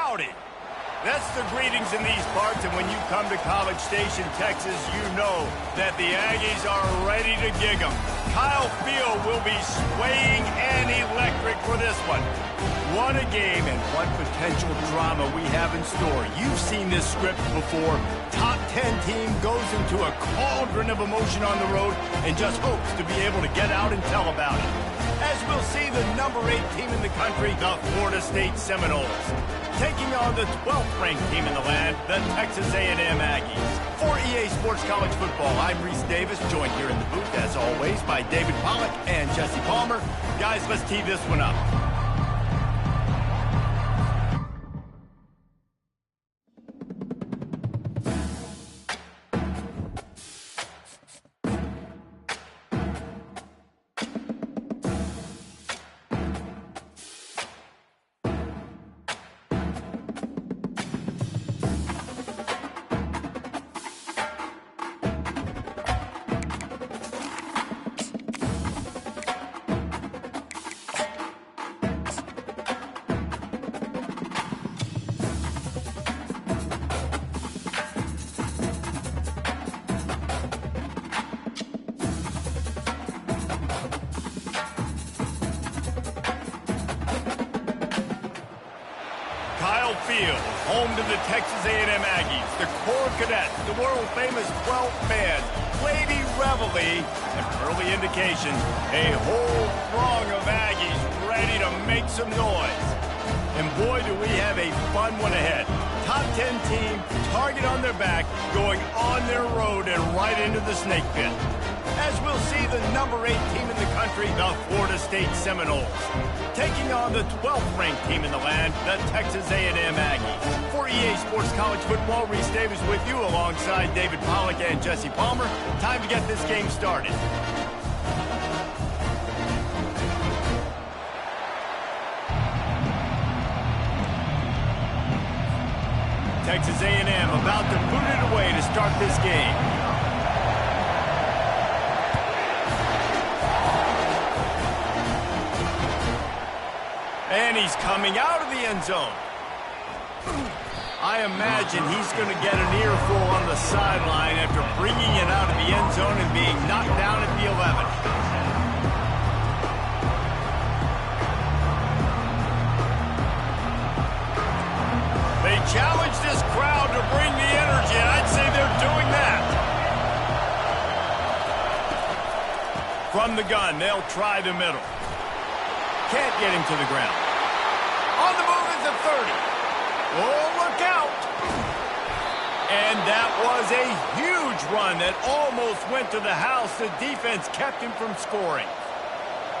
Howdy. That's the greetings in these parts, and when you come to College Station, Texas, you know that the Aggies are ready to gig 'em. Kyle Field will be swaying and electric for this one. What a game and what potential drama we have in store. You've seen this script before. Top 10 team goes into a cauldron of emotion on the road and just hopes to be able to get out and tell about it. As we'll see the number 8 team in the country, the Florida State Seminoles, taking on the 12th ranked team in the land, the Texas A&M Aggies. For EA Sports College Football, I'm Reese Davis, joined here in the booth, as always, by David Pollack and Jesse Palmer. Guys, let's tee this one up. Field, home to the Texas A&M Aggies, the Corps Cadets, the world-famous 12th man, Lady Reveille, and early indication, a whole throng of Aggies ready to make some noise. And boy, do we have a fun one ahead. Top 10 team, target on their back, going on their road and right into the snake pit. As we'll see the number 8 team in the country, the Florida State Seminoles, taking on the 12th ranked team in the land, the Texas A&M Aggies. For EA Sports College Football, Reese Davis with you alongside David Pollack and Jesse Palmer. Time to get this game started. Texas A&M about to put it away to start this game. And he's coming out of the end zone. I imagine he's going to get an earful on the sideline after bringing it out of the end zone and being knocked down at the 11. They challenge this crowd to bring the energy, and I'd say they're doing that. From the gun, they'll try the middle. Can't get him to the ground. On the move is the 30. Oh, look out. And that was a huge run that almost went to the house. The defense kept him from scoring.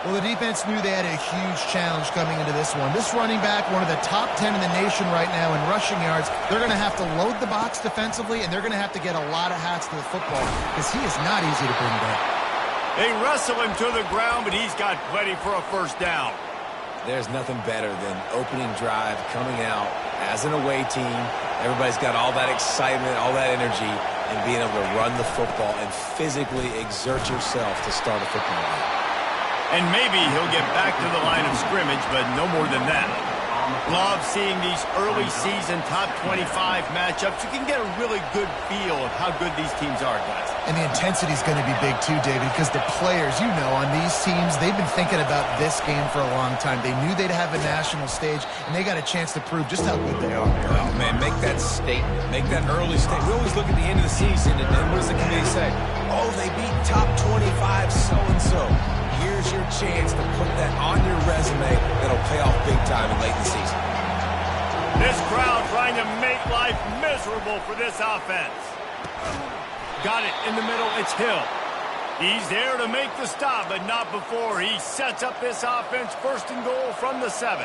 Well, the defense knew they had a huge challenge coming into this one. This running back, one of the top 10 in the nation right now in rushing yards, they're going to have to load the box defensively, and they're going to have to get a lot of hats to the football because he is not easy to bring down. They wrestle him to the ground, but he's got plenty for a first down. There's nothing better than opening drive, coming out as an away team. Everybody's got all that excitement, all that energy, and being able to run the football and physically exert yourself to start a football game. And maybe he'll get back to the line of scrimmage, but no more than that. Love seeing these early season top 25 matchups. You can get a really good feel of how good these teams are, guys. And the intensity is going to be big too, David, because the players, you know, on these teams, they've been thinking about this game for a long time. They knew they'd have a national stage, and they got a chance to prove just how good they are. Oh, man, make that statement. Make that early statement. We always look at the end of the season, and what does the committee say? Oh, they beat top 25 so-and-so. Here's your chance to put that on your resume that'll pay off big time in late in the season. This crowd trying to make life miserable for this offense. Got it in the middle. It's Hill. He's there to make the stop, but not before he sets up this offense first and goal from the 7.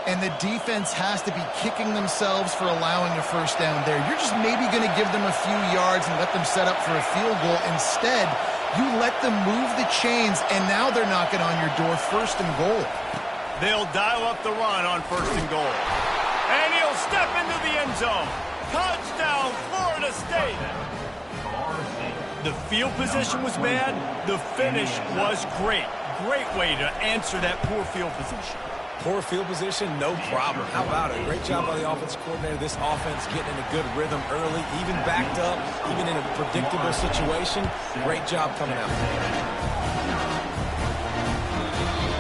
And the defense has to be kicking themselves for allowing a first down there. You're just maybe going to give them a few yards and let them set up for a field goal. Instead, you let them move the chains, and now they're knocking on your door first and goal. They'll dial up the run on first and goal. And he'll step into the end zone. Touchdown, Florida State. The field position was bad. The finish was great. Great way to answer that poor field position. Poor field position, no problem. How about it? Great job by the offensive coordinator. This offense getting in a good rhythm early, even backed up, even in a predictable situation. Great job coming out.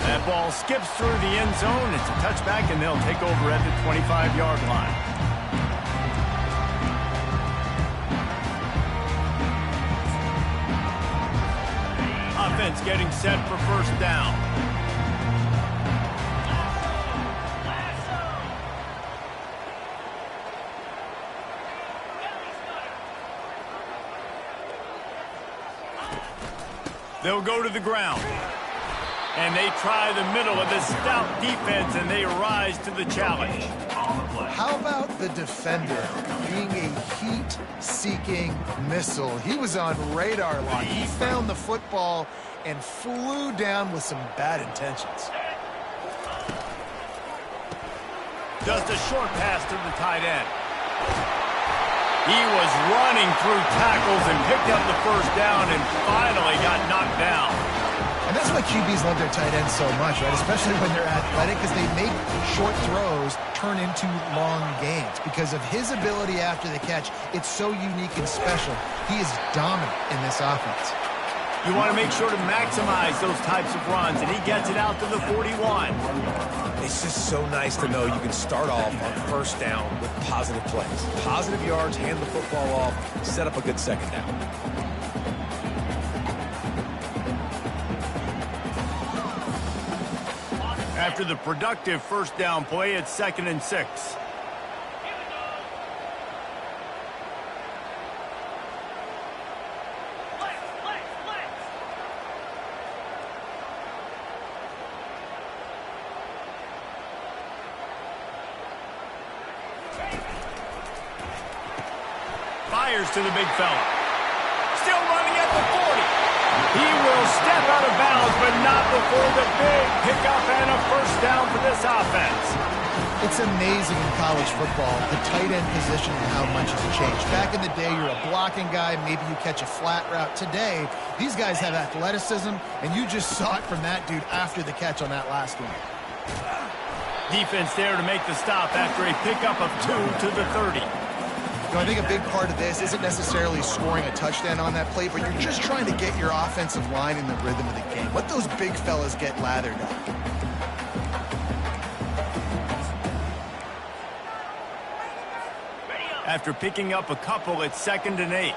That ball skips through the end zone. It's a touchback, and they'll take over at the 25-yard line. Offense getting set for first down. They'll go to the ground. And they try the middle of this stout defense, and they rise to the challenge. How about the defender being a heat-seeking missile? He was on radar lock. He found the football and flew down with some bad intentions. Just a short pass to the tight end. He was running through tackles and picked up the first down and finally got knocked down. And that's why QBs love their tight ends so much, right? Especially when they're athletic, because they make short throws turn into long gains. Because of his ability after the catch, it's so unique and special. He is dominant in this offense. You want to make sure to maximize those types of runs, and he gets it out to the 41. It's just so nice to know you can start off on first down with positive plays. Positive yards, hand the football off, set up a good second down. After the productive first down play, it's 2nd and 6. Fires to the big fella. Still running at the 40. He will step out of bounds, but not before the big pickup and a first down for this offense. It's amazing in college football, the tight end position and how much has changed. Back in the day, you're a blocking guy, maybe you catch a flat route. Today, these guys have athleticism, and you just saw it from that dude after the catch on that last one. Defense there to make the stop after a pickup of 2 to the 30. You know, I think a big part of this isn't necessarily scoring a touchdown on that play, but you're just trying to get your offensive line in the rhythm of the game. Let those big fellas get lathered up. After picking up a couple, it's 2nd and 8.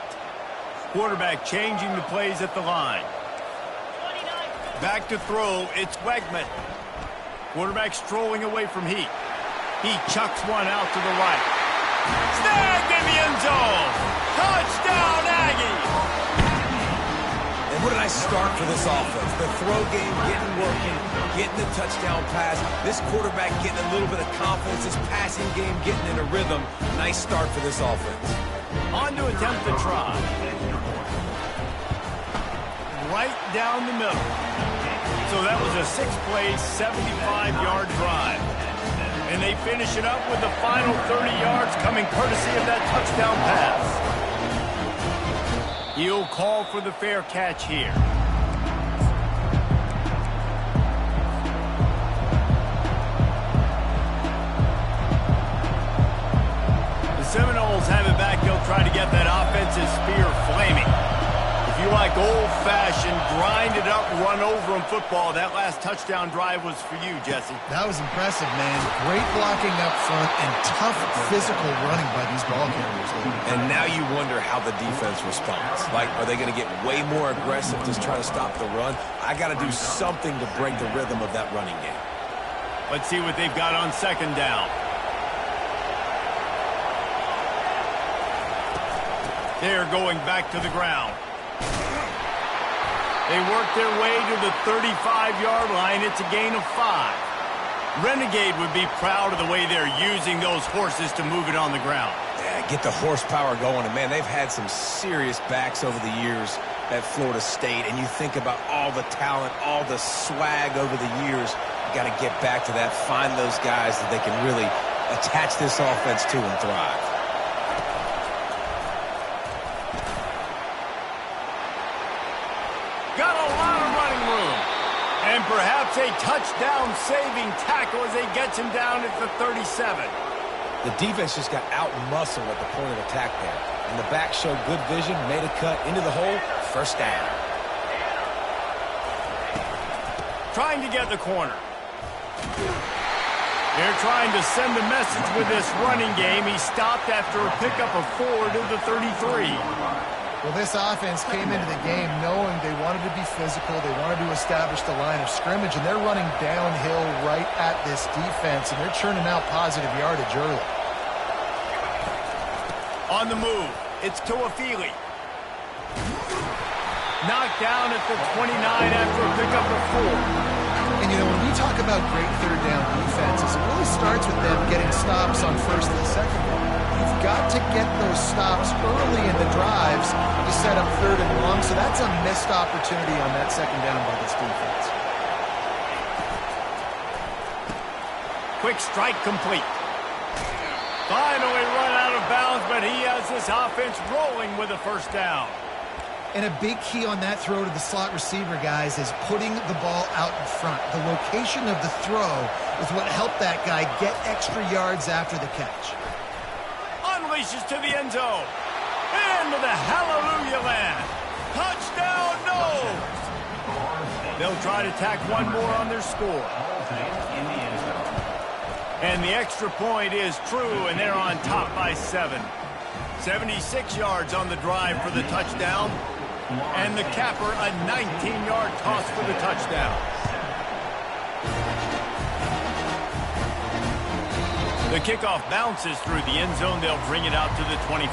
Quarterback changing the plays at the line. Back to throw, it's Wegman. Quarterback strolling away from Heat. He chucks one out to the right. Snagged in the end zone. Touchdown, Aggies. And what a nice start for this offense. The throw game getting working, getting the touchdown pass. This quarterback getting a little bit of confidence. This passing game getting in a rhythm. Nice start for this offense. On to attempt the try. Right down the middle. So that was a 6-play, 75-yard drive. And they finish it up with the final 30 yards coming courtesy of that touchdown pass. He'll call for the fair catch here. The Seminoles have it back. They'll try to get that offensive spear flaming. If you like old-fashioned, grind-it-up, run-over-'em football, that last touchdown drive was for you, Jesse. That was impressive, man. Great blocking up front and tough physical running by these ball carriers. And now you wonder how the defense responds. Like, are they going to get way more aggressive just trying to stop the run? I got to do something to break the rhythm of that running game. Let's see what they've got on 2nd down. They're going back to the ground. They work their way to the 35-yard line. It's a gain of 5. Renegade would be proud of the way they're using those horses to move it on the ground. Yeah, get the horsepower going. And, man, they've had some serious backs over the years at Florida State. And you think about all the talent, all the swag over the years. You got to get back to that, find those guys that they can really attach this offense to and thrive. Got a lot of running room. And perhaps It's a touchdown-saving tackle as he gets him down at the 37. The defense just got out-muscled at the point of attack there. And the back showed good vision, made a cut into the hole, first down. Trying to get the corner. They're trying to send a message with this running game. He stopped after a pickup of 4 to the 33. Well, this offense came into the game knowing they wanted to be physical, they wanted to establish the line of scrimmage, and they're running downhill right at this defense, and they're churning out positive yardage early. On the move, it's Tuafili. Knocked down at the 29 after a pickup of 4. And, you know, when we talk about great third down defenses, it really starts with them getting stops on first and second down. You've got to get those stops early in the drives to set up third and long, so that's a missed opportunity on that second down by this defense. Quick strike complete. Finally run out of bounds, but he has this offense rolling with a first down. And a big key on that throw to the slot receiver, guys, is putting the ball out in front. The location of the throw is what helped that guy get extra yards after the catch. Unleashes to the end zone. Into the hallelujah land. Touchdown, no! They'll try to tack one more on their score. And the extra point is true, and they're on top by 7. 76 yards on the drive for the touchdown. And the capper, a 19-yard toss for the touchdown. The kickoff bounces through the end zone. They'll bring it out to the 25.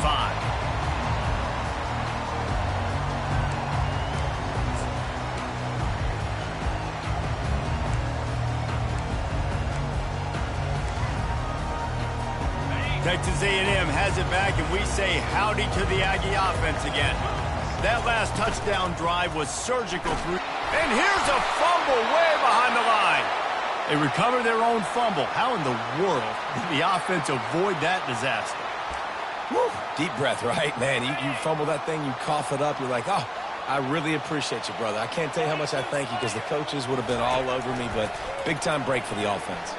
Texas A&M has it back, and we say howdy to the Aggie offense again. That last touchdown drive was surgical through. And here's a fumble way behind the line. They recover their own fumble. How in the world did the offense avoid that disaster? Woo. Deep breath, right? Man, you fumble that thing, you cough it up, you're like, oh, I really appreciate you, brother. I can't tell you how much I thank you because the coaches would have been all over me, but big-time break for the offense.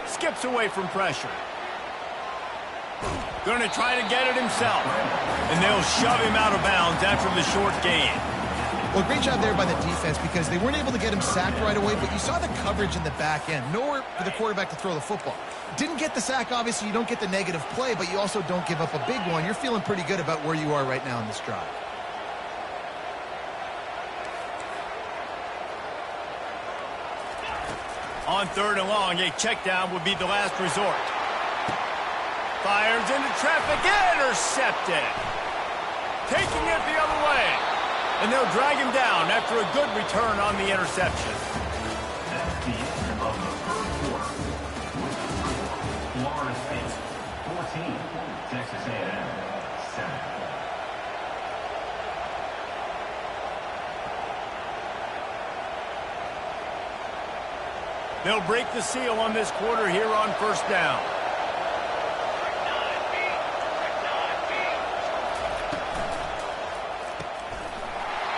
Skips away from pressure. Going to try to get it himself. And they'll shove him out of bounds after the short gain. Well, great job there by the defense because they weren't able to get him sacked right away, but you saw the coverage in the back end. Nowhere for the quarterback to throw the football. Didn't get the sack, obviously. You don't get the negative play, but you also don't give up a big one. You're feeling pretty good about where you are right now in this drive. On third and long, a check down would be the last resort. Fires into traffic, intercepted. Taking it the other way. And they'll drag him down after a good return on the interception. That's the end of the first quarter. Florida State 14, Texas A&M 7. They'll break the seal on this quarter here on first down.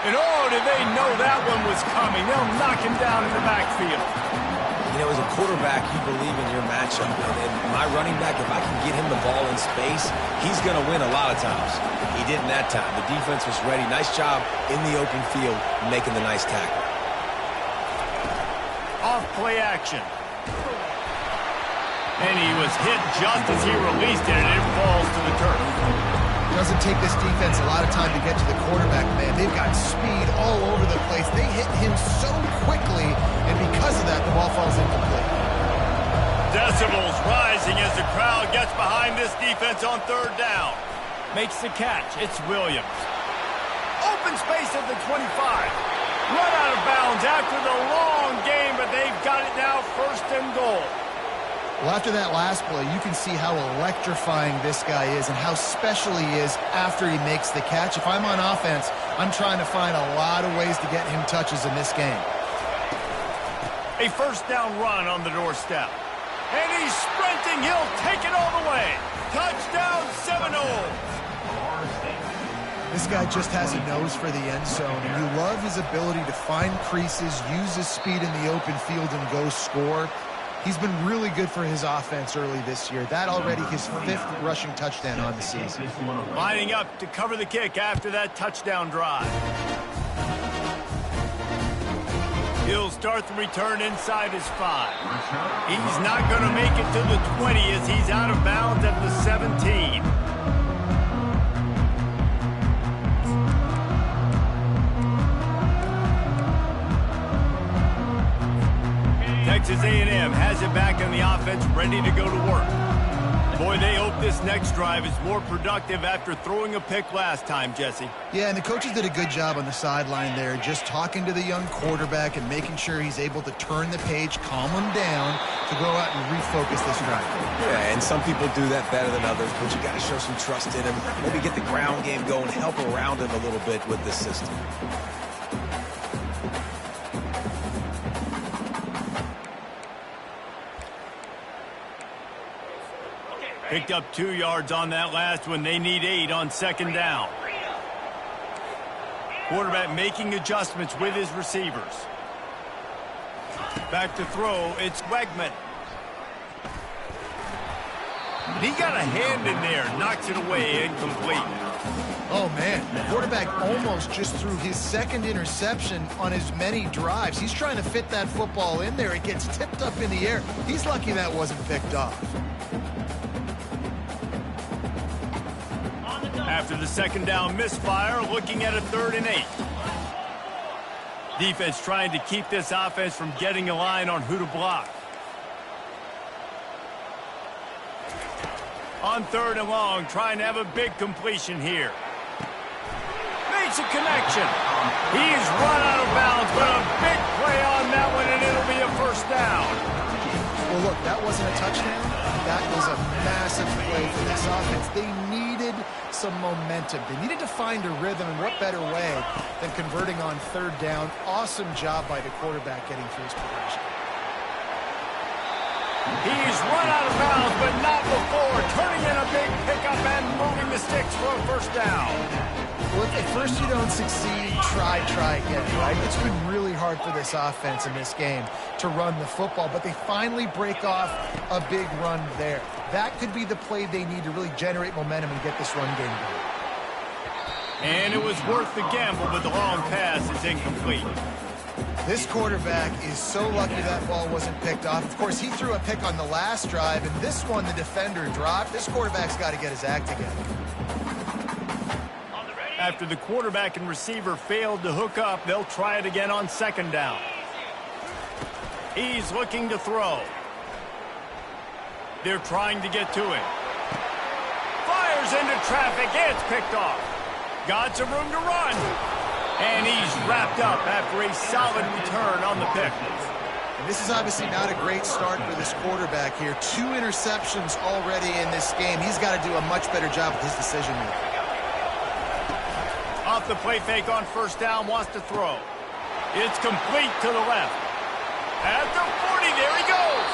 And oh, did they know that one was coming. They'll knock him down in the backfield. You know, as a quarterback, you believe in your matchup. And my running back, if I can get him the ball in space, he's going to win a lot of times. He didn't that time. The defense was ready. Nice job in the open field making the nice tackle. Off play action. And he was hit just as he released it, and it falls to the turf. It doesn't take this defense a lot of time to get to the quarterback, man. They've got speed all over the place. They hit him so quickly, and because of that, the ball falls incomplete. Decibels rising as the crowd gets behind this defense on third down. Makes the catch. It's Williams. Open space at the 25. Run out of bounds after the long game, but they've got it now first and goal. Well, after that last play, you can see how electrifying this guy is and how special he is after he makes the catch. If I'm on offense, I'm trying to find a lot of ways to get him touches in this game. A first down run on the doorstep. And he's sprinting. He'll take it all the way. Touchdown, Seminoles. This This guy just has a nose for the end zone, and you love his ability to find creases, use his speed in the open field, and go score. He's been really good for his offense early this year. That already his 5th rushing touchdown on the season. Lining up to cover the kick after that touchdown drive. He'll start the return inside his 5. He's not going to make it to the 20 as he's out of bounds at the 17. Texas A&M has it back in the offense, ready to go to work. Boy, they hope this next drive is more productive after throwing a pick last time, Jesse. Yeah, and the coaches did a good job on the sideline there, just talking to the young quarterback and making sure he's able to turn the page, calm him down, to go out and refocus this drive. Yeah, and some people do that better than others, but you got to show some trust in him. Maybe get the ground game going, help around him a little bit with this system. Picked up 2 yards on that last one. They need 8 on second down. Quarterback making adjustments with his receivers. Back to throw. It's Wegman. He got a hand in there. Knocks it away. Incomplete. Oh, man. The quarterback almost just threw his 2nd interception on as many drives. He's trying to fit that football in there. It gets tipped up in the air. He's lucky that wasn't picked off. After the second down misfire, looking at a 3rd and 8. Defense trying to keep this offense from getting a line on who to block. On 3rd and long, trying to have a big completion here. Makes a connection. He's run out of bounds, but a big play on that one, and it'll be a 1st down. Well, look, that wasn't a touchdown. That was a massive play for this offense. They needed some momentum. They needed to find a rhythm, and what better way than converting on 3rd down. Awesome job by the quarterback getting through his progression. He's run out of bounds, but not before. Turning in a big pickup and moving the sticks for a 1st down. Well, if at first you don't succeed, try again, right? It's been really hard for this offense in this game to run the football, but they finally break off a big run there. That could be the play they need to really generate momentum and get this run game going. And it was worth the gamble, but the long pass is incomplete. This quarterback is so lucky that ball wasn't picked off. Of course, he threw a pick on the last drive, and this one the defender dropped. This quarterback's got to get his act together. After the quarterback and receiver failed to hook up, they'll try it again on 2nd down. He's looking to throw. They're trying to get to him. Fires into traffic. It's picked off. Got some room to run. And he's wrapped up after a solid return on the pick. And this is obviously not a great start for this quarterback here. 2 interceptions already in this game. He's got to do a much better job with his decision-making. Off the play fake on 1st down, wants to throw. It's complete to the left. At the 40, there he goes.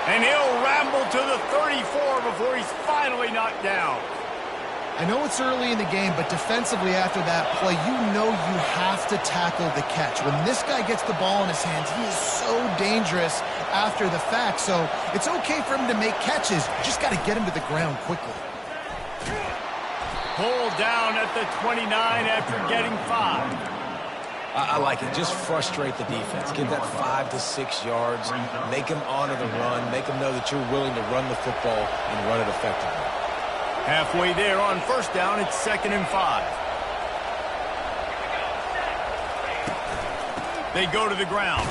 And he'll ramble to the 34 before he's finally knocked down. I know it's early in the game, but defensively after that play, you know you have to tackle the catch. When this guy gets the ball in his hands, he is so dangerous after the fact. So it's okay for him to make catches. You just got to get him to the ground quickly. Pulled down at the 29 after getting 5. I like it. Just frustrate the defense. Give that 5 to 6 yards. Make them honor the run. Make them know that you're willing to run the football and run it effectively. Halfway there on 1st down, it's 2nd and 5. They go to the ground.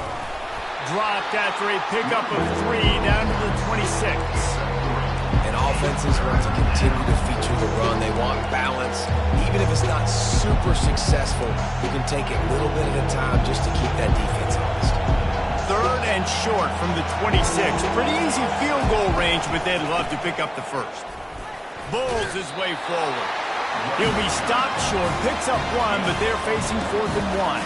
Dropped after a pickup of 3 down to the 26. And offenses want to continue to feature the run. They want balance. Even if it's not super successful, you can take it little bit at a time just to keep that defense honest. 3rd and short from the 26. Pretty easy field goal range, but they'd love to pick up the 1st. Bulls his way forward. He'll be stopped short, picks up 1, but they're facing 4th and 1.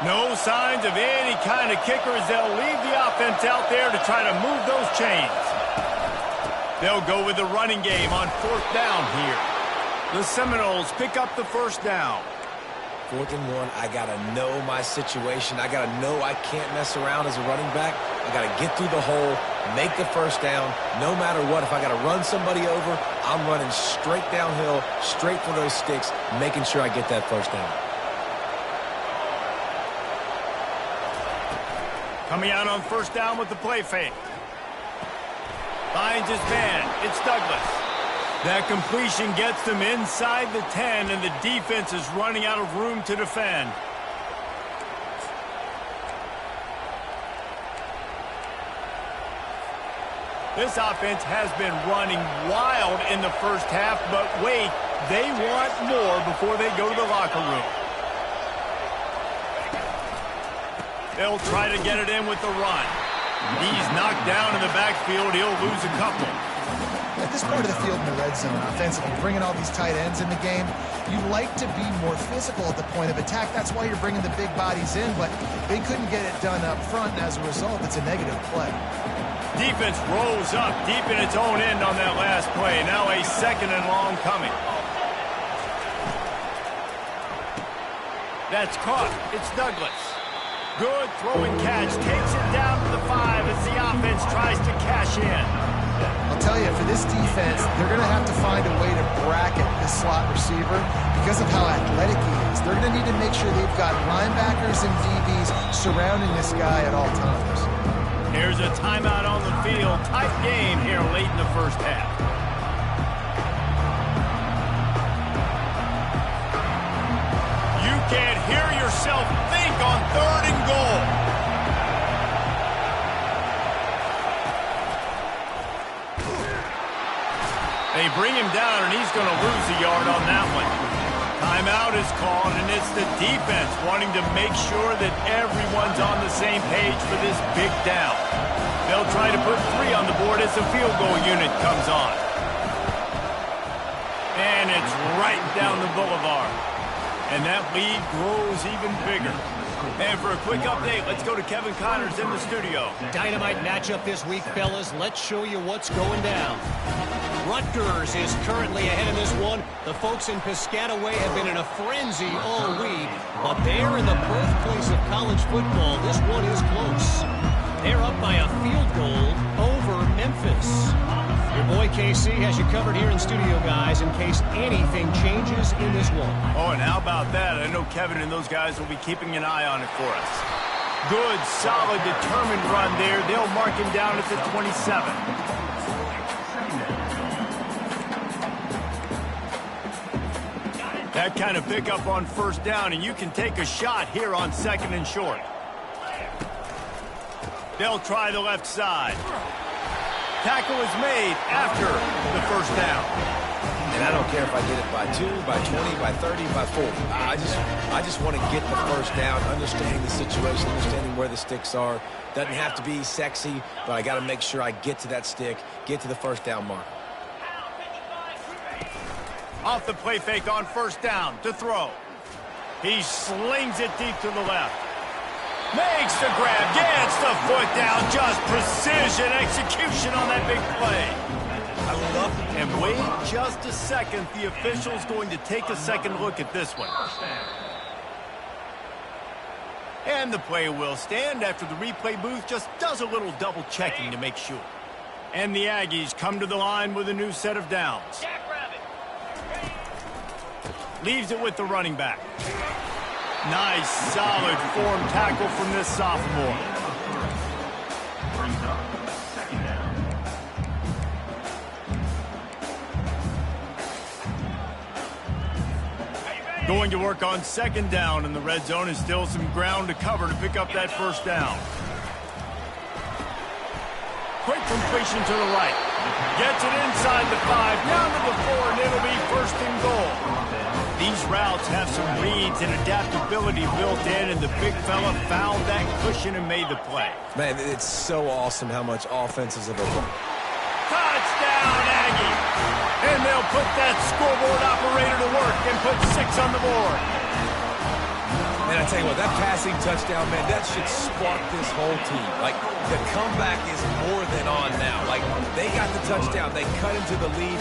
No signs of any kind of kicker as they'll leave the offense out there to try to move those chains. They'll go with the running game on 4th down here. The Seminoles pick up the 1st down. 4th and 1, I got to know my situation. I got to know I can't mess around as a running back. I got to get through the hole, make the 1st down, no matter what. If I got to run somebody over, I'm running straight downhill, straight for those sticks, making sure I get that 1st down. Coming out on 1st down with the play fake. Finds his man. It's Douglas. That completion gets them inside the 10, and the defense is running out of room to defend. This offense has been running wild in the 1st half, but wait, they want more before they go to the locker room. They'll try to get it in with the run. He's knocked down in the backfield. He'll lose a couple. At this part of the field in the red zone, offensively, bringing all these tight ends in the game, you like to be more physical at the point of attack. That's why you're bringing the big bodies in, but they couldn't get it done up front, and as a result, it's a negative play. Defense rolls up deep in its own end on that last play. Now a 2nd and long coming. That's caught. It's Douglas. Good throwing catch. Takes it down to the 5 as the offense tries to cash in. I'll tell you, for this defense, they're going to have to find a way to bracket this slot receiver because of how athletic he is. They're going to need to make sure they've got linebackers and DBs surrounding this guy at all times. Here's a timeout on the field. Tight game here late in the 1st half. You can't hear yourself think on 3rd and goal. They bring him down, and he's going to lose a yard on that one. Timeout is called, and it's the defense wanting to make sure that everyone's on the same page for this big down. They'll try to put 3 on the board as the field goal unit comes on. And it's right down the boulevard. And that lead grows even bigger. And for a quick update, let's go to Kevin Connors in the studio. Dynamite matchup this week, fellas. Let's show you what's going down. Rutgers is currently ahead in this one. The folks in Piscataway have been in a frenzy all week, but they're in the birthplace of college football. This one is close. They're up by a field goal over Memphis. Your boy KC has you covered here in studio, guys, in case anything changes in this one. Oh, and how about that? I know Kevin and those guys will be keeping an eye on it for us. Good, solid, determined run there. They'll mark him down at the 27. That kind of pickup on 1st down, and you can take a shot here on 2nd and short. They'll try the left side. Tackle is made after the 1st down. And I don't care if I get it by 2, by 20, by 30, by 40. I just want to get the 1st down, understanding the situation, understanding where the sticks are. Doesn't have to be sexy, but I got to make sure I get to that stick, get to the 1st down mark. Off the play fake on 1st down to throw. He slings it deep to the left. Makes the grab, gets the foot down. Just precision execution on that big play. I love it. And wait just a second. The official's going to take a second look at this one. And the play will stand after the replay booth just does a little double checking to make sure. And the Aggies come to the line with a new set of downs. Leaves it with the running back. Nice, solid form tackle from this sophomore. Going to work on 2nd down, and the red zone is still some ground to cover to pick up that 1st down. Quick completion to the right. Gets it inside the 5, down to the 4, and it'll be 1st and goal. These routes have some reads and adaptability built in, and the big fella found that cushion and made the play. Man, it's so awesome how much offenses have evolved. Touchdown, Aggie! And they'll put that scoreboard operator to work and put 6 on the board. Man, I tell you what, that passing touchdown, man, that should spark this whole team. Like, the comeback is more than on now. Like, they got the touchdown. They cut into the lead.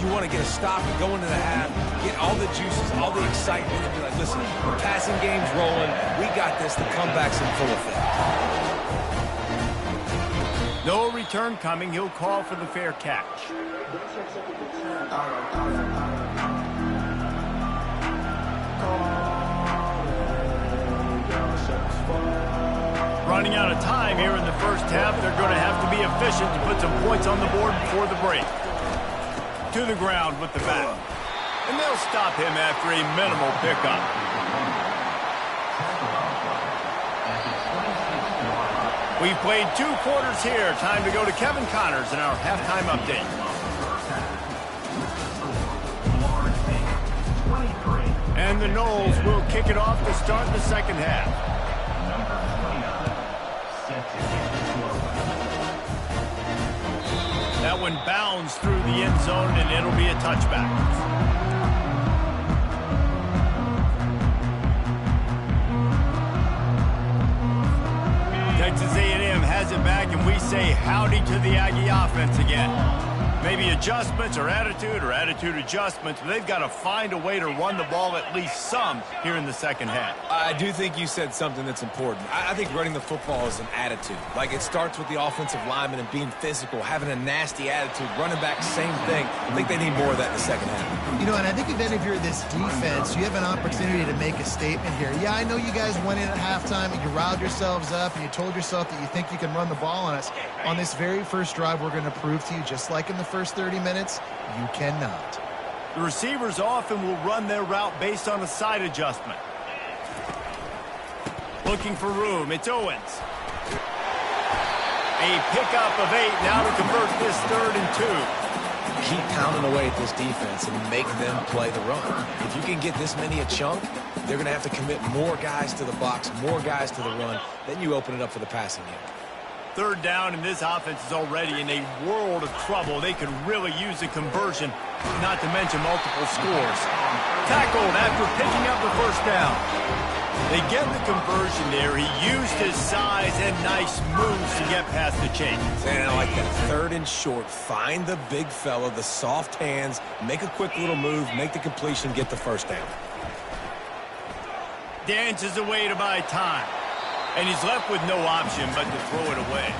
You want to get a stop and go into the half, get all the juices, all the excitement, and be like, listen, the passing game's rolling. We got this. The comeback's in full effect. No return coming. He'll call for the fair catch. Running out of time here in the first half. They're going to have to be efficient to put some points on the board before the break. To the ground with the bat. And they'll stop him after a minimal pickup. We've played 2 quarters here. Time to go to Kevin Connors in our halftime update. And the Noles will kick it off to start the second half. That one bounds through the end zone, and it'll be a touchback. Texas A&M has it back, and we say howdy to the Aggie offense again. Maybe adjustments or attitude adjustments, but they've got to find a way to run the ball at least some here in the second half. I do think you said something that's important. I think running the football is an attitude. Like, it starts with the offensive lineman and being physical, having a nasty attitude. Running back, same thing. I think they need more of that in the second half. You know, and I think if you're this defense, you have an opportunity to make a statement here. Yeah, I know you guys went in at halftime and you riled yourselves up and you told yourself that you think you can run the ball on us. On this very first drive, we're going to prove to you, just like in the first 30 minutes, you cannot. The receivers often will run their route based on a side adjustment. Looking for room, it's Owens. A pickup of 8 now to convert this 3rd and 2. Keep pounding away at this defense and make them play the run. If you can get this many a chunk, they're going to have to commit more guys to the box, more guys to the run. Then you open it up for the passing game. 3rd down, and this offense is already in a world of trouble. They could really use a conversion, not to mention multiple scores. Tackled after picking up the first down. They get the conversion there. He used his size and nice moves to get past the chains. And I like that 3rd and short. Find the big fella, the soft hands, make a quick little move, make the completion, get the first down. Dances away to buy time. And he's left with no option but to throw it away.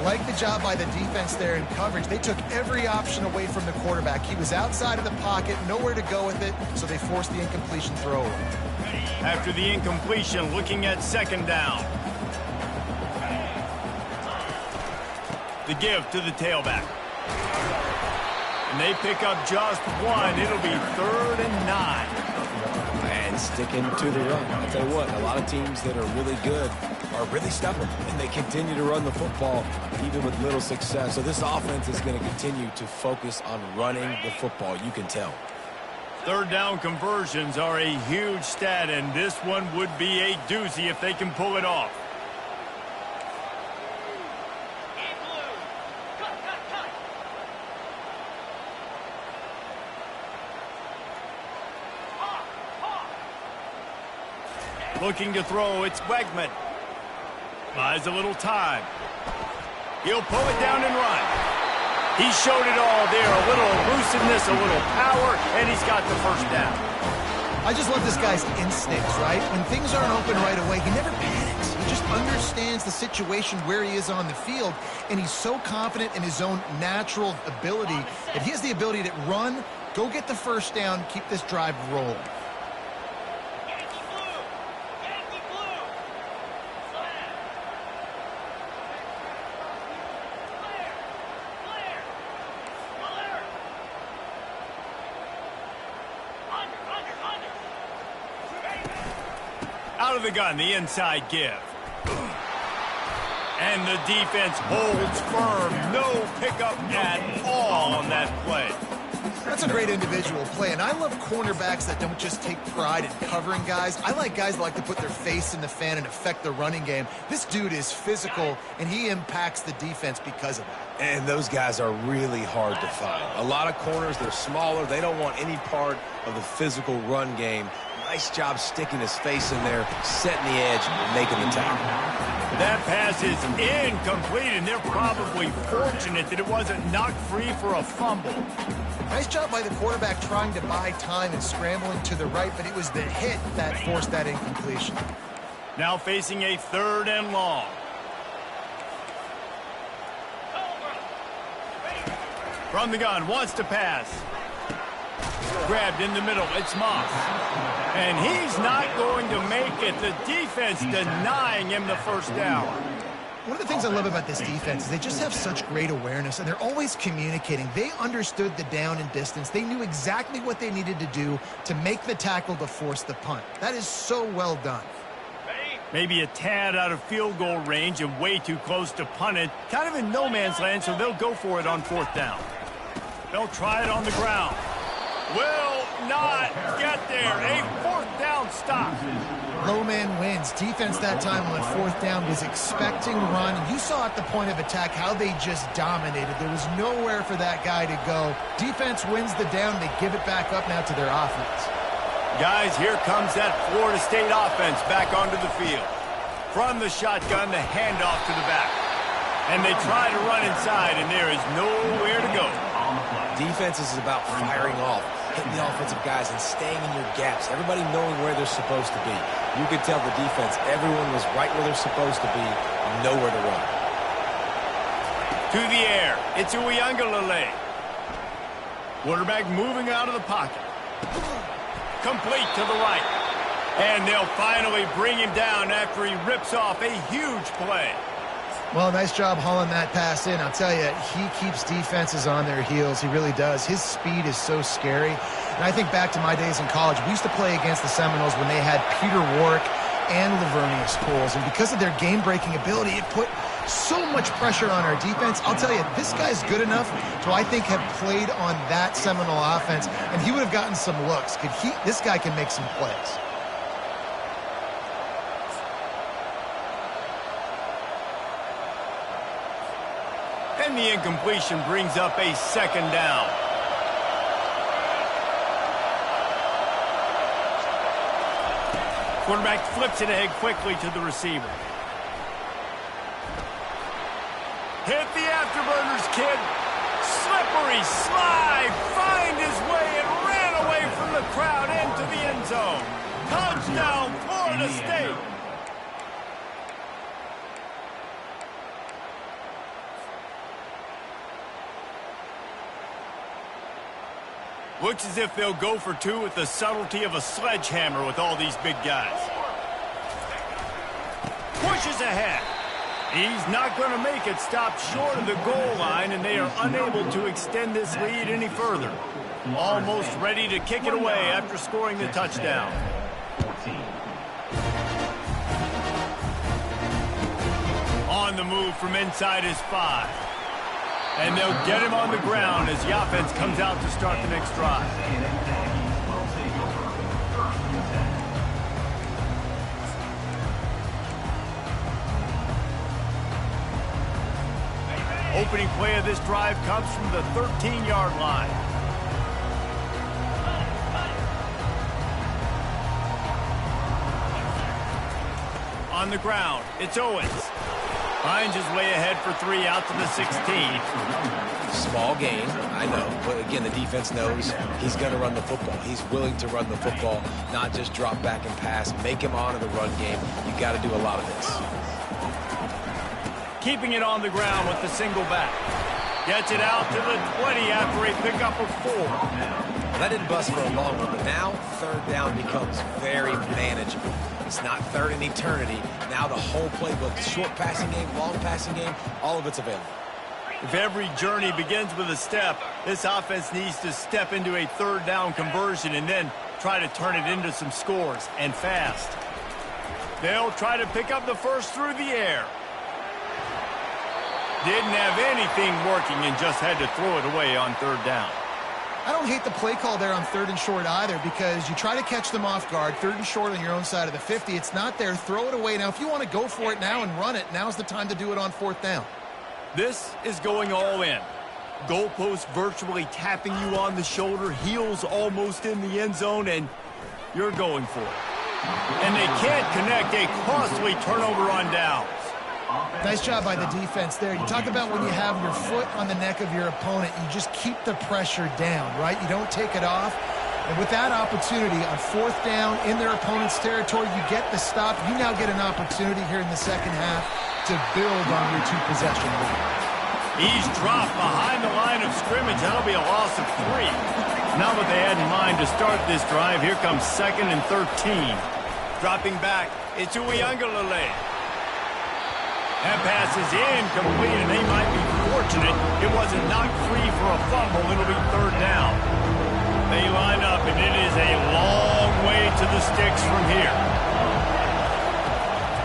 Like the job by the defense there in coverage. They took every option away from the quarterback. He was outside of the pocket, nowhere to go with it, so they forced the incompletion throw away. After the incompletion, looking at 2nd down. The give to the tailback. And they pick up just 1. It'll be 3rd and 9. And sticking to the run. I'll tell you what, a lot of teams that are really good are really stubborn, and they continue to run the football even with little success. So this offense is going to continue to focus on running the football. You can tell. 3rd down conversions are a huge stat, and this one would be a doozy if they can pull it off. Looking to throw, it's Wegman. Buys a little time. He'll pull it down and run. He showed it all there. A little elusiveness, a little power, and he's got the first down. I just love this guy's instincts, right? When things aren't open right away, he never panics. He just understands the situation where he is on the field, and he's so confident in his own natural ability that he has the ability to run, go get the first down, keep this drive rolling. Out of the gun, the inside give. And the defense holds firm. No pickup at all on that play. That's a great individual play, and I love cornerbacks that don't just take pride in covering guys. I like guys that like to put their face in the fan and affect the running game. This dude is physical, and he impacts the defense because of that. And those guys are really hard to find. A lot of corners, they're smaller. They don't want any part of the physical run game. Nice job sticking his face in there, setting the edge, making the tackle. That pass is incomplete, and they're probably fortunate that it wasn't knocked free for a fumble. Nice job by the quarterback trying to buy time and scrambling to the right, but it was the hit that forced that incompletion. Now facing a 3rd and long. From the gun, wants to pass. Grabbed in the middle, it's Moss. And he's not going to make it. The defense denying him the first down. One of the things I love about this defense is they just have such great awareness, and they're always communicating. They understood the down and distance. They knew exactly what they needed to do to make the tackle to force the punt. That is so well done. Maybe a tad out of field goal range and way too close to punt it. Kind of in no man's land, so they'll go for it on 4th down. They'll try it on the ground. Will not get there. A 4th down stop. Low man wins. Defense that time on 4th down was expecting run. You saw at the point of attack how they just dominated. There was nowhere for that guy to go. Defense wins the down. They give it back up now to their offense. Guys, here comes that Florida State offense back onto the field. From the shotgun, the handoff to the back. And they try to run inside, and there is nowhere to go. Defense is about firing off, hitting the offensive guys and staying in your gaps. Everybody knowing where they're supposed to be. You could tell the defense, everyone was right where they're supposed to be, nowhere to run. To the air, it's Uiagalelei. Quarterback moving out of the pocket. Complete to the right. And they'll finally bring him down after he rips off a huge play. Well, nice job hauling that pass in. I'll tell you, he keeps defenses on their heels. He really does. His speed is so scary. And I think back to my days in college. We used to play against the Seminoles when they had Peter Warrick and Lavernius Coles. And because of their game-breaking ability, it put so much pressure on our defense. I'll tell you, this guy's good enough to, I think, have played on that Seminole offense, and he would have gotten some looks. This guy can make some plays. And the incompletion brings up a 2nd down. Quarterback flips it ahead quickly to the receiver. Hit the afterburners, kid. Slippery slide. Find his way and ran away from the crowd into the end zone. Touchdown, Florida State. Looks as if they'll go for 2 with the subtlety of a sledgehammer with all these big guys. Pushes ahead. He's not going to make it. Stop short of the goal line, and they are unable to extend this lead any further. Almost ready to kick it away after scoring the touchdown. On the move from inside his 5. And they'll get him on the ground as the offense comes out to start the next drive. Opening play of this drive comes from the 13-yard line. On the ground, it's Owens. Finds his way ahead for 3 out to the 16. Small gain, I know. But again, the defense knows he's going to run the football. He's willing to run the football, not just drop back and pass. Make him honor the run game. You got to do a lot of this. Keeping it on the ground with the single back. Gets it out to the 20 after a pickup of 4. Well, that didn't bust for a long one, but now 3rd down becomes very manageable. It's not 3rd in eternity. Now the whole playbook, short passing game, long passing game, all of it's available. If every journey begins with a step, this offense needs to step into a 3rd down conversion and then try to turn it into some scores, and fast. They'll try to pick up the first through the air. Didn't have anything working and just had to throw it away on 3rd down. I don't hate the play call there on 3rd and short either, because you try to catch them off guard. 3rd and short on your own side of the 50. It's not there. Throw it away. Now, if you want to go for it now and run it, now's the time to do it on 4th down. This is going all in. Goalpost virtually tapping you on the shoulder, heels almost in the end zone, and you're going for it. And they can't connect a costly turnover on downs. Nice job by the defense there. You talk about when you have your foot on the neck of your opponent, you just keep the pressure down, right? You don't take it off. And with that opportunity on 4th down in their opponent's territory, you get the stop. You now get an opportunity here in the second half to build on your 2-possession lead. He's dropped behind the line of scrimmage. That'll be a loss of 3. Not what they had in mind to start this drive. Here comes 2nd and 13. Dropping back, it's Uiagalelei. That pass is incomplete, and they might be fortunate it wasn't knocked free for a fumble. It'll be 3rd down. They line up, and it is a long way to the sticks from here.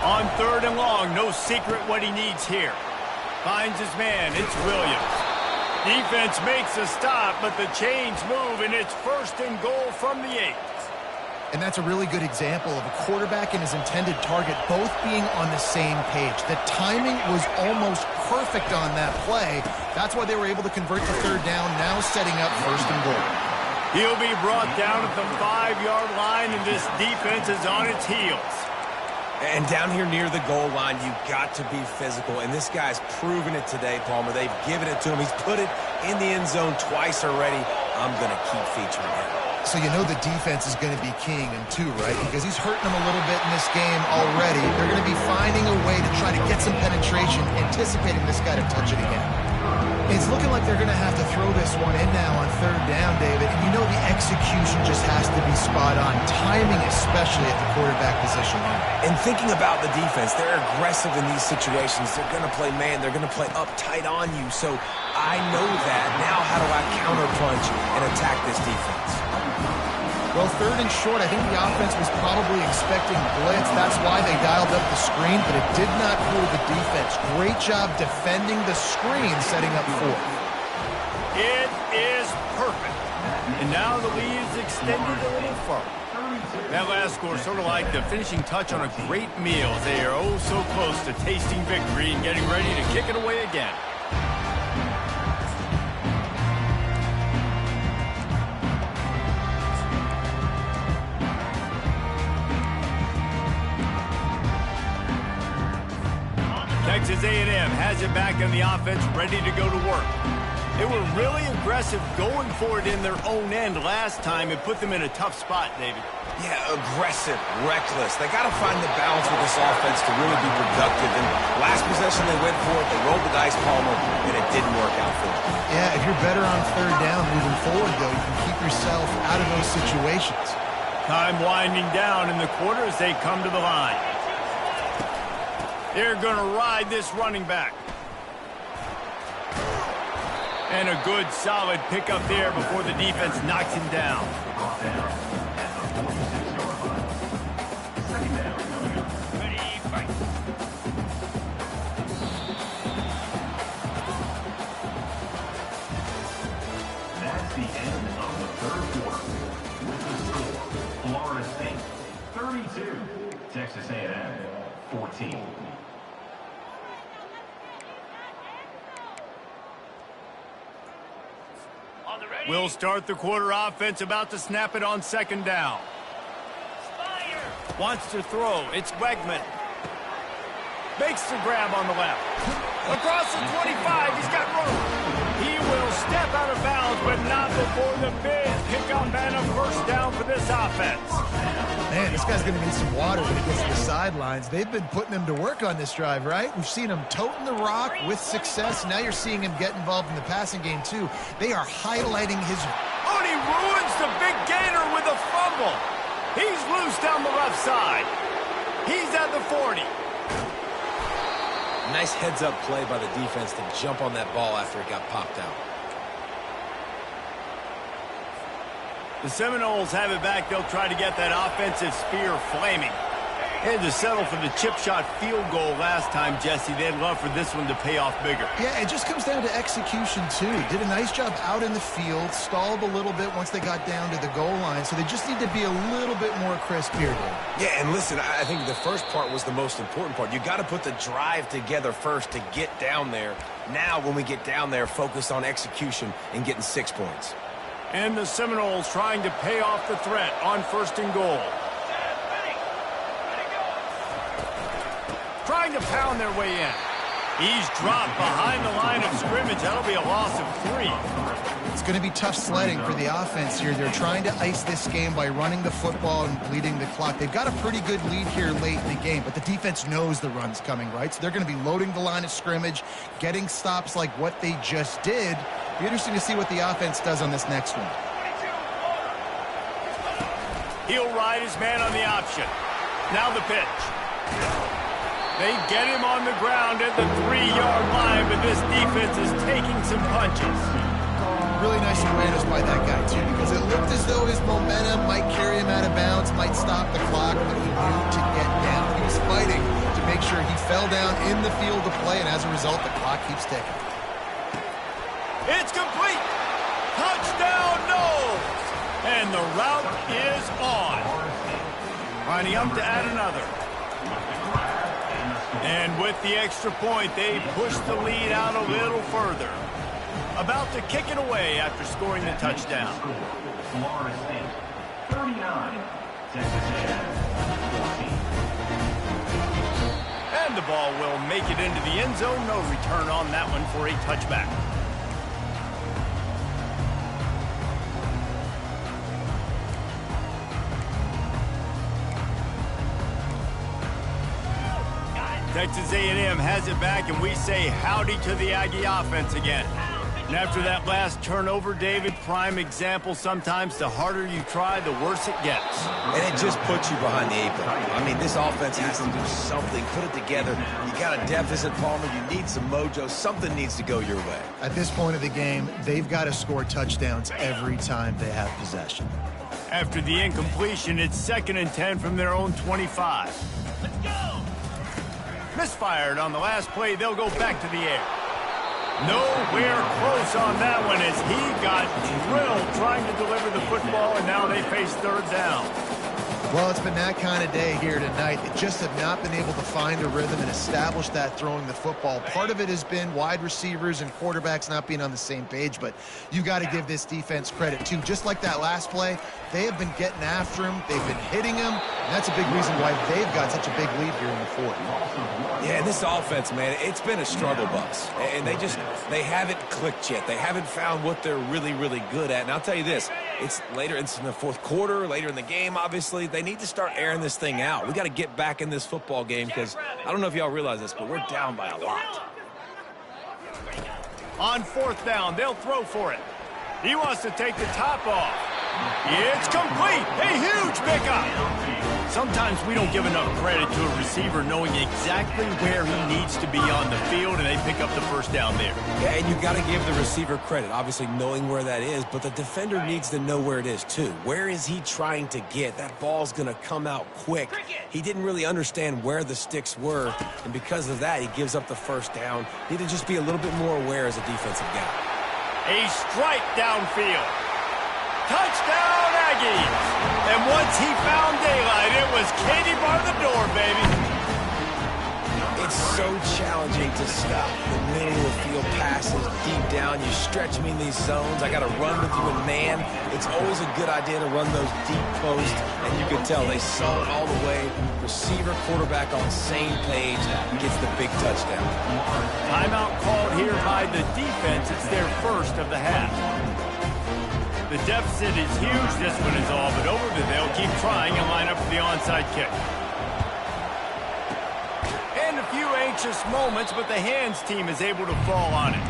On 3rd and long, no secret what he needs here. Finds his man, it's Williams. Defense makes a stop, but the chains move, and it's 1st and goal from the 8. And that's a really good example of a quarterback and his intended target both being on the same page. The timing was almost perfect on that play. That's why they were able to convert to 3rd down, now setting up 1st and goal. He'll be brought down at the 5-yard line, and this defense is on its heels. And down here near the goal line, you've got to be physical. And this guy's proven it today, Palmer. They've given it to him. He's put it in the end zone twice already. I'm going to keep featuring him. So you know the defense is going to be keying him too, right? Because he's hurting them a little bit in this game already. They're going to be finding a way to try to get some penetration, anticipating this guy to touch it again. It's looking like they're going to have to throw this one in now on 3rd down, David. And you know the execution just has to be spot on. Timing especially at the quarterback position there. And thinking about the defense, they're aggressive in these situations. They're going to play man. They're going to play up tight on you. So I know that. Now how do I counterpunch and attack this defense? Well, 3rd and short, I think the offense was probably expecting blitz. That's why they dialed up the screen, but it did not fool the defense. Great job defending the screen, setting up 4th. It is perfect. And now the lead is extended a little further. That last score sort of like the finishing touch on a great meal. They are oh so close to tasting victory and getting ready to kick it away again. Texas A&M has it back on the offense, ready to go to work. They were really aggressive going for it in their own end last time and put them in a tough spot, David. Yeah, aggressive, reckless. They got to find the balance with this offense to really be productive. And last possession they went for it, they rolled the dice, Palmer, and it didn't work out for them. Yeah, if you're better on 3rd down moving forward, though, you can keep yourself out of those situations. Time winding down in the quarter as they come to the line. They're going to ride this running back. And a good, solid pickup there before the defense knocks him down. That's the end of the 3rd quarter. With the score, Florida State 32, Texas A&M 14. We'll start the quarter offense, about to snap it on 2nd down. Wants to throw. It's Wegman. Makes the grab on the left. Across the 25, he's got room. He will step out of bounds, but not before the big pickup and a 1st down for this offense. Man, this guy's going to need some water when he gets to the sidelines. They've been putting him to work on this drive, right? We've seen him toting the rock with success. Now you're seeing him get involved in the passing game, too. They are highlighting his... Oh, and he ruins the big gainer with a fumble. He's loose down the left side. He's at the 40. Nice heads-up play by the defense to jump on that ball after it got popped out. The Seminoles have it back. They'll try to get that offensive spear flaming. They had to settle for the chip shot field goal last time, Jesse. They'd love for this one to pay off bigger. Yeah, it just comes down to execution, too. Did a nice job out in the field, stalled a little bit once they got down to the goal line, so they just need to be a little bit more crisp here, Dave. Yeah, and listen, I think the first part was the most important part. You got to put the drive together first to get down there. Now, when we get down there, focus on execution and getting 6 points. And the Seminoles trying to pay off the threat on 1st and goal. Trying to pound their way in. He's dropped behind the line of scrimmage. That'll be a loss of 3. It's going to be tough sledding for the offense here. They're trying to ice this game by running the football and bleeding the clock. They've got a pretty good lead here late in the game, but the defense knows the run's coming, right? So they're going to be loading the line of scrimmage, getting stops like what they just did. Be interesting to see what the offense does on this next one. He'll ride his man on the option. Now the pitch. They get him on the ground at the 3-yard line, but this defense is taking some punches. Really nice awareness by that guy, too, because it looked as though his momentum might carry him out of bounds, might stop the clock, but he knew to get down. He was fighting to make sure he fell down in the field to play, and as a result, the clock keeps ticking. It's complete. Touchdown, Noles. And the route is on. Lining up to add another. And with the extra point, they push the lead out a little further. About to kick it away after scoring the touchdown. Florida State, 39. Texas A&M, 14. And the ball will make it into the end zone. No return on that one for a touchback. Texas A&M has it back, and we say howdy to the Aggie offense again. And after that last turnover, David, prime example, sometimes the harder you try, the worse it gets. And it just puts you behind the 8 ball. I mean, this offense has to do something, put it together. You got a deficit, Palmer. You need some mojo. Something needs to go your way. At this point of the game, they've got to score touchdowns every time they have possession. After the incompletion, it's 2nd and 10 from their own 25. Let's go! Misfired on the last play. They'll go back to the air. Nowhere close on that one as he got drilled trying to deliver the football, and now they face 3rd down. Well, it's been that kind of day here tonight. They just have not been able to find a rhythm and establish that throwing the football. Part of it has been wide receivers and quarterbacks not being on the same page, but you got to give this defense credit, too. Just like that last play, they have been getting after him. They've been hitting him, and that's a big reason why they've got such a big lead here in the 4th. Yeah, this offense, man, it's been a struggle bus. And they haven't clicked yet. They haven't found what they're really, really good at. And I'll tell you this, it's later, it's in the 4th quarter, later in the game, obviously. They need to start airing this thing out. We got to get back in this football game because I don't know if y'all realize this, but we're down by a lot. On 4th down, they'll throw for it. He wants to take the top off. It's complete. A huge pickup. Sometimes we don't give enough credit to a receiver knowing exactly where he needs to be on the field, and they pick up the 1st down there. Yeah, and you got to give the receiver credit, obviously knowing where that is, but the defender needs to know where it is too. Where is he trying to get? That ball's going to come out quick. He didn't really understand where the sticks were, and because of that, he gives up the 1st down. Need to just be a little bit more aware as a defensive guy. A strike downfield. Touchdown, Aggies! And once he found daylight, it was Katie bar the door, baby. It's so challenging to stop the middle of the field passes deep down. You stretch me in these zones. I got to run with you in man. It's always a good idea to run those deep posts, and you can tell they saw it all the way. Receiver, quarterback on the same page, gets the big touchdown. Timeout called here by the defense. It's their 1st of the half. The deficit is huge. This one is all but over, but they'll keep trying and line up for the onside kick. And a few anxious moments, but the hands team is able to fall on it.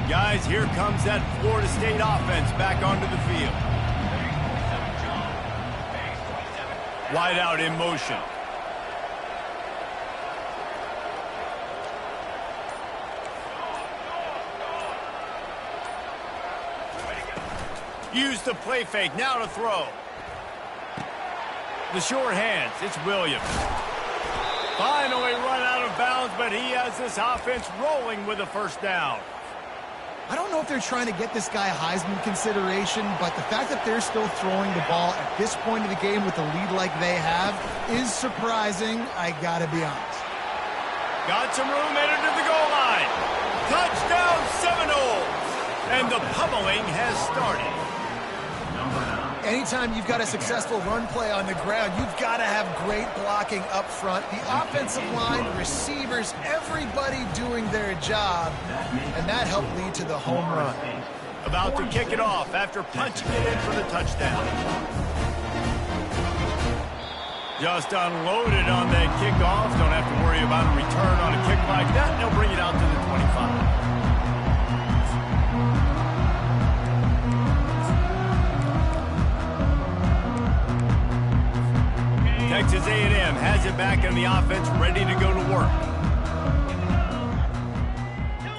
Guys, here comes that Florida State offense back onto the field. Wide out in motion. Use the play fake, now to throw. The short hands, it's Williams. Finally run out of bounds, but he has this offense rolling with a 1st down. I don't know if they're trying to get this guy Heisman consideration, but the fact that they're still throwing the ball at this point of the game with a lead like they have is surprising, I gotta be honest. Got some room, entered to the goal line. Touchdown Seminoles! And the pummeling has started. Anytime you've got a successful run play on the ground, you've got to have great blocking up front. The offensive line, receivers, everybody doing their job, and that helped lead to the home run. About to kick it off after punching it in for the touchdown. Just unloaded on that kickoff. Don't have to worry about a return on a kick like that. They'll bring it out to the 25. Texas A&M has it back in the offense, ready to go to work.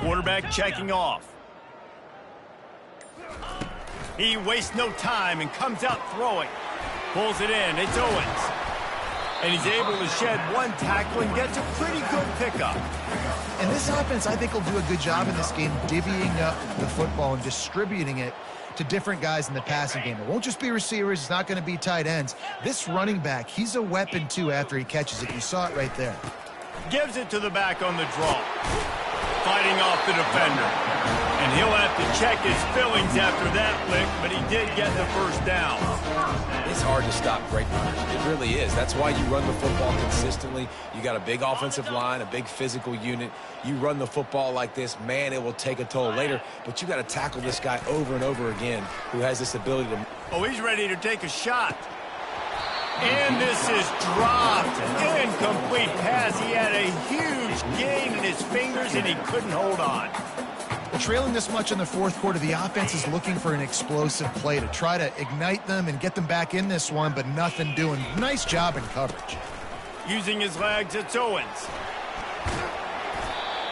Quarterback checking off. He wastes no time and comes out throwing. Pulls it in. It's Owens. And he's able to shed one tackle and gets a pretty good pickup. And this offense, I think, will do a good job in this game divvying up the football and distributing it to different guys in the passing game. It won't just be receivers. It's not going to be tight ends. This running back, he's a weapon, too, after he catches it. You saw it right there. Gives it to the back on the draw. Fighting off the defender. And he'll have to check his feelings after that lick, but he did get the first down. It's hard to stop great runners. It really is. That's why you run the football consistently. You got a big offensive line, a big physical unit. You run the football like this, man, it will take a toll later. But you got to tackle this guy over and over again who has this ability to... Oh, he's ready to take a shot. And this is dropped. Incomplete pass. He had a huge gain in his fingers, and he couldn't hold on. Well, trailing this much in the fourth quarter, the offense is looking for an explosive play to try to ignite them and get them back in this one, but nothing doing. Nice job in coverage. Using his legs, it's Owens.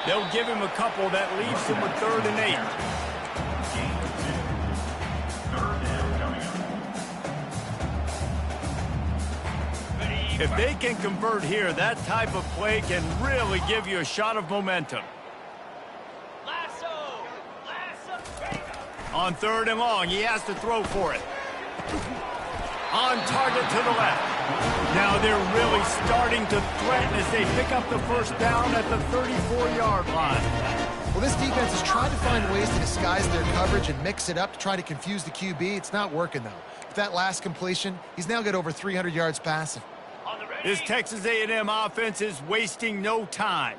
They'll give him a couple. That leaves him with 3rd and 8. If they can convert here, that type of play can really give you a shot of momentum. On 3rd and long, he has to throw for it. On target to the left. Now they're really starting to threaten as they pick up the first down at the 34-yard line. Well, this defense has tried to find ways to disguise their coverage and mix it up to try to confuse the QB. It's not working, though. With that last completion, he's now got over 300 yards passing. This Texas A&M offense is wasting no time.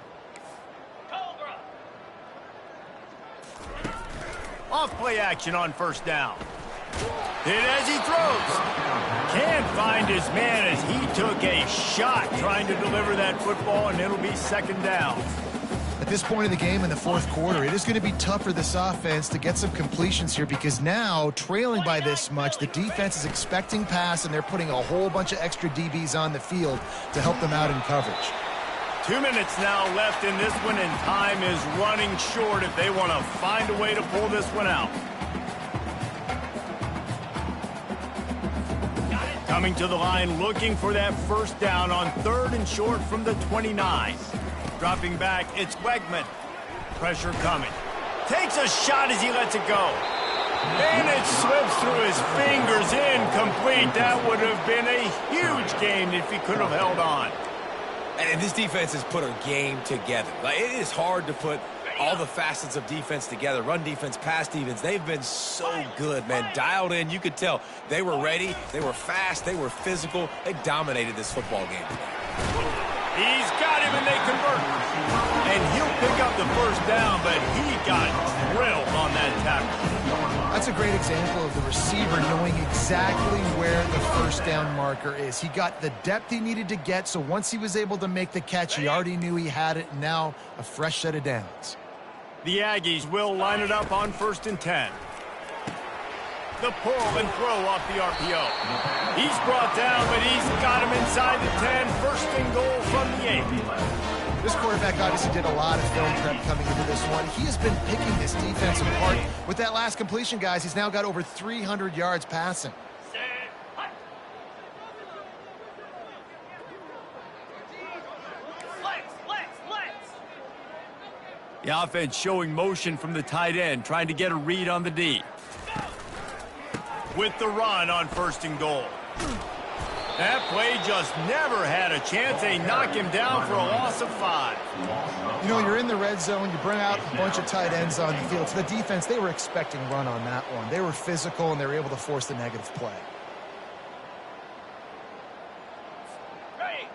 Off play action on first down. Hit as he throws. Can't find his man as he took a shot trying to deliver that football, and it'll be 2nd down. At this point in the game in the fourth quarter, it is going to be tough for this offense to get some completions here because now, trailing by this much, the defense is expecting pass, and they're putting a whole bunch of extra DBs on the field to help them out in coverage. 2 minutes now left in this one, and time is running short if they want to find a way to pull this one out. Coming to the line, looking for that first down on 3rd and short from the 29. Dropping back, it's Wegman. Pressure coming. Takes a shot as he lets it go. And it slips through his fingers, incomplete. That would have been a huge gain if he could have held on. And this defense has put a game together. Like, it is hard to put all the facets of defense together. Run defense, pass defense. They've been so good, man. Dialed in. You could tell they were ready. They were fast. They were physical. They dominated this football game today. He's got him, and they convert. And he'll pick up the first down, but he got drilled on that tackle. That's a great example of the receiver knowing exactly where the first down marker is. He got the depth he needed to get, so once he was able to make the catch, he already knew he had it, and now a fresh set of downs. The Aggies will line it up on 1st and 10. The pull and throw off the RPO. He's brought down, but he's got him inside the 10. 1st and goal from the 8. This quarterback obviously did a lot of film prep coming into this one. He has been picking this defense apart. With that last completion, guys, he's now got over 300 yards passing. The offense showing motion from the tight end, trying to get a read on the D. With the run on 1st and goal. That play just never had a chance. They knock him down for a loss of 5. You know, you're in the red zone. You bring out a bunch of tight ends on the field. So the defense, they were expecting run on that one. They were physical, and they were able to force the negative play.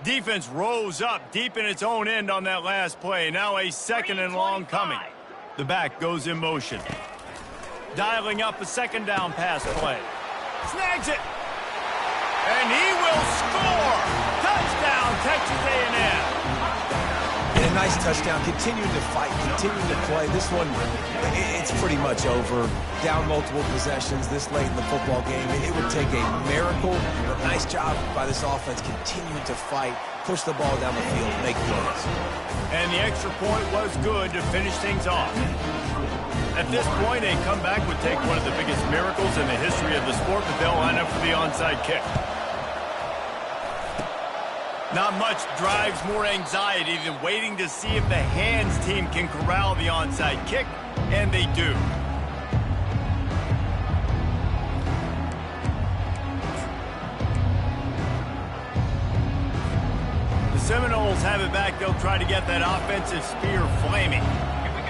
Defense rose up deep in its own end on that last play. Now a 2nd and long coming. The back goes in motion. Dialing up a 2nd down pass play. Snags it. And he will score. Touchdown, Texas A&M. And a nice touchdown, continuing to fight, continuing to play. This one, it's pretty much over. Down multiple possessions this late in the football game. It would take a miracle. But nice job by this offense continuing to fight, push the ball down the field, make plays. And the extra point was good to finish things off. At this point, a comeback would take one of the biggest miracles in the history of the sport, but they'll line up for the onside kick. Not much drives more anxiety than waiting to see if the hands team can corral the onside kick, and they do. The Seminoles have it back. They'll try to get that offensive spear flaming.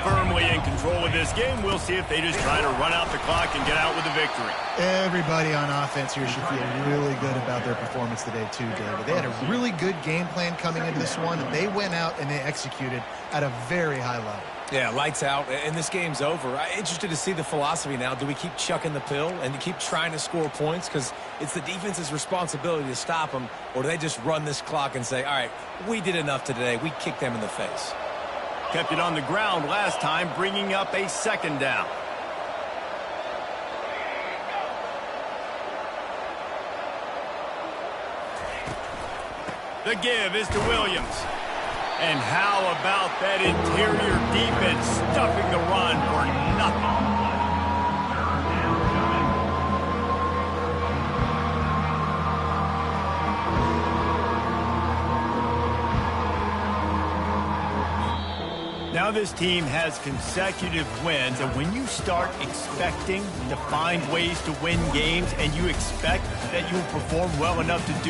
Firmly in control of this game. We'll see if they just try to run out the clock and get out with a victory. Everybody on offense here should feel really good about their performance today too, David. They had a really good game plan coming into this one, and they went out and they executed at a very high level. Yeah, lights out, and this game's over. I'm interested to see the philosophy now. Do we keep chucking the pill and keep trying to score points? Because it's the defense's responsibility to stop them, or do they just run this clock and say, all right, we did enough today. We kicked them in the face. Kept it on the ground last time, bringing up a 2nd down. The give is to Williams. And how about that interior defense stuffing the run for nothing? Now this team has consecutive wins, and when you start expecting to find ways to win games and you expect that you'll perform well enough to do